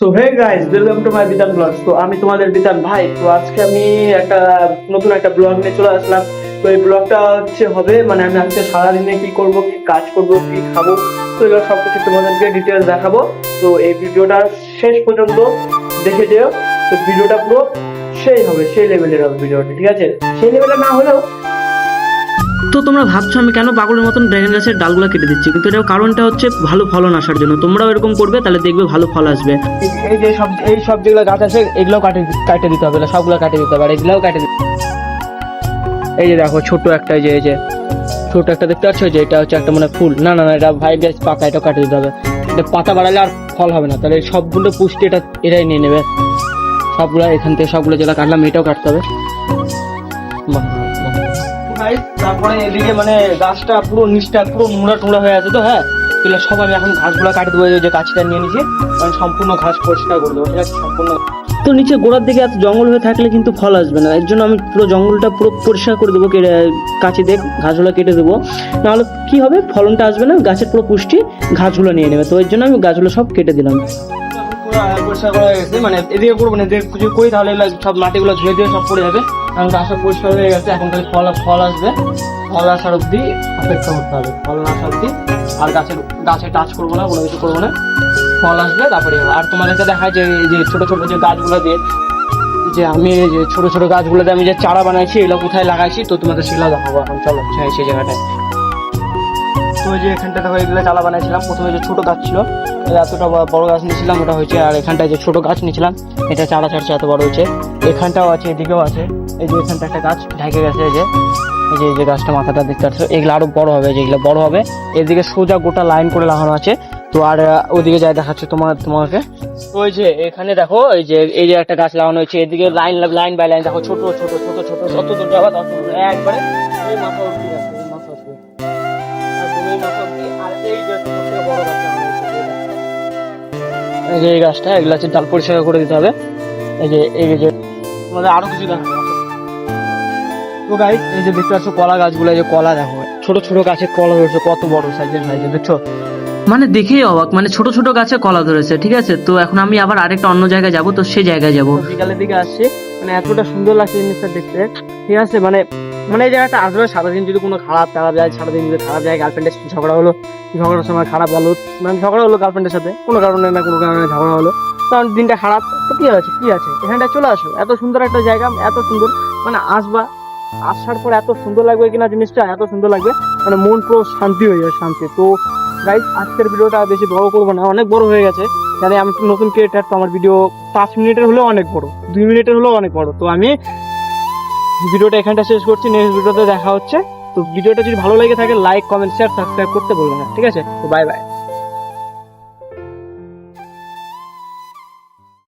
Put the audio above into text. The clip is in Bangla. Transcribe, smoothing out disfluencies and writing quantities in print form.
So hey guys, welcome to my Bitan blogs. তো আমি তোমাদের বিতান ভাই। তো আজকে আমি একটা নতুন একটা ব্লগ নিয়ে চলে আসলাম। তো এই ব্লগটা হবে মানে আমি আজকে সারাদিনে কি করব, কি কাজ করব, কি খাবো, তো এগুলো সবকিছু তোমাদেরকে ডিটেলস দেখাবো। তো এই ভিডিওটা শেষ পর্যন্ত দেখে যেও। তো ভিডিওটা পুরো সেই লেভেলের হবে ভিডিওটা, ঠিক আছে? সেই লেভেলের না হলেও তো তোমরা ভাবছো আমি কেন পাগলের মতন ড্রাগন গাছের ডালগুলো কেটে দিচ্ছি, কিন্তু এটার কারণটা হচ্ছে ভালো ফলন আসার জন্য। তোমরাও এরকম করবে, তাহলে দেখবে ভালো ফল আসবে। এই সব যেগুলো গাছ আছে এগুলো কাটে দিতে হবে, সবগুলো কাটে দিতে হবে, আর এগুলোও কাটে দিতে হবে। এই যে দেখো ছোট একটা, এই যে ছোট একটা দেখতে পাচ্ছ, যে এটা হচ্ছে একটা মানে ফুল, না এটা ভাই বেশ পাতা, এটাও কাটে দিতে হবে। এটা পাতা বাড়ালে আর ফল হবে না, তাহলে সবগুলো পুষ্টি এটাই নিয়ে নেবে। সবগুলো এখান থেকে সবগুলো যেটা কাটলাম এটাও কাটতে হবে। তারপরে এদিকে মানে গাছটা পুরো নিচটা পুরো নোংরা টোংরা হয়ে আছে, তো হ্যাঁ এগুলো সব আমি এখন ঘাসগুলো কাটে দেবো। যে গাছটা নিয়ে নিয়েছি কারণ সম্পূর্ণ ঘাস পরিষ্কার করে দেবো, ঠিক আছে? সম্পূর্ণ। তো নিচে গোড়ার দিকে এত জঙ্গল হয়ে থাকলে কিন্তু ফল আসবে না, এর জন্য আমি পুরো জঙ্গলটা পুরো পরিষ্কার করে দেবো, কাঁচি দিয়ে ঘাসগুলো কেটে দেবো। নাহলে কি হবে, ফলনটা আসবে না, গাছের পুরো পুষ্টি ঘাসগুলো নিয়ে নেবে। তো এর জন্য আমি গাছগুলো সব কেটে দিলাম। পরিষ্কার করা হয়ে গেছে, মানে এদিকে করবো না, এদিকে কিছু করি তাহলে এগুলো সব মাটিগুলো ধুয়ে দিয়ে সব পড়ে যাবে। কারণ গাছটা পরিষ্কার হয়ে গেছে, এখন খালি ফল আসবে। ফল আসার অব্দি অপেক্ষা করতে হবে, ফল না আসার অব্দি। আর গাছে টাচ করবো না, কোনো কিছু করবো না, ফল আসবে তারপরে হবে। আর তোমাদেরকে দেখায় যে এই যে ছোট ছোট যে গাছগুলো দিয়ে, যে আমি এই যে ছোট ছোট গাছগুলো দিয়ে আমি যে চারা বানাইছি, এগুলো কোথায় লাগাইছি তো তোমাদের সেগুলো দেখাবো এখন। চলো সেই জায়গাটায়। তো ওই যে এখানটা দেখো এগুলো চারা বানাইছিলাম। প্রথমে যে ছোট গাছ ছিল, এতটা বড় গাছ নিয়েছিলাম, ওটা হয়েছে। আর এখানটায় যে ছোট গাছ নিয়েছিলাম, এটা চারা ছাড়ছে এত বড় হয়েছে। এখানটাও আছে, এদিকেও আছে। এই যে এখানটা একটা গাছ ঢেকে গেছে, এই যে গাছটা মাথাটা দেখতে পাচ্ছ, এগুলো আরো বড় হবে, যেগুলো বড় হবে। এদিকে সোজা গোটা লাইন করে লাগানো আছে। তো আর ওদিকে যাই দেখাচ্ছে তোমাকে। তো ওই যে এখানে দেখো, এই যে একটা গাছ লাগানো হয়েছে, এদিকে লাইন বাই লাইন দেখো, ছোট ছোট ছোট ছোট যত দূর যাবে তত একবারে এই মাথা অব্দি আছে, এই মাথা অব্দি। আর এই যে সবথেকে বড় গাছ লাগানো হয়েছে, এই যে এই গাছটা, এগুলো হচ্ছে ডাল পরিষ্কার করে দিতে হবে। এই যে তোমাদের আরো কিছু দেখাবো। তো গাইস, এই যে দেখতে পাচ্ছ কলা গাছগুলো, এই যে কলা দেখো, ছোট ছোট গাছে কলা ধরেছে, কত বড় সাইজের দেখছো? মানে দেখেই অবাক, মানে ছোট ছোট গাছে কলা ধরেছে, ঠিক আছে? তো এখন আমি আবার আরেকটা অন্য জায়গায় যাব, তো সেই জায়গায় যাব। বিকালের দিকে আসছে, মানে এতটা সুন্দর লাগছে জিনিসটা দেখতে, ঠিক আছে? মানে এই জায়গাটা আসলে সারাদিন যদি কোনো খারাপ যায়, সারাদিন যদি খারাপ যায়, গার্লফ্রেন্ডের সাথে ঝগড়ার সময় খারাপ গেলো, মানে ঝগড়া হলো গার্লফ্রেন্ডের সাথে, কোনো কারণে না কোনো কারণে ঝগড়া হলো, তখন দিনটা খারাপ, তো কি আছে এখানটা চলে আসো। এত সুন্দর একটা জায়গা, এত সুন্দর, মানে আসার পর এত সুন্দর লাগবে কিনা জিনিসটা, এত সুন্দর লাগবে, মানে মন পুরো শান্তি হয়ে যাবে, শান্তি। তো গাইস, আজকের ভিডিওটা বেশি বড় করবো না, অনেক বড় হয়ে গেছে। জানি আমি নতুন ক্রিয়েটার, তো আমার ভিডিও 5 মিনিটের হলেও অনেক বড়, 2 মিনিটের হলেও অনেক বড়। তো আমি ভিডিওটা এখানটা শেষ করছি, নেক্সট ভিডিওতে দেখা হচ্ছে। তো ভিডিওটা যদি ভালো লেগে থাকে, লাইক, কমেন্ট, শেয়ার, সাবস্ক্রাইব করতে বলবেন না, ঠিক আছে? তো বাই বাই।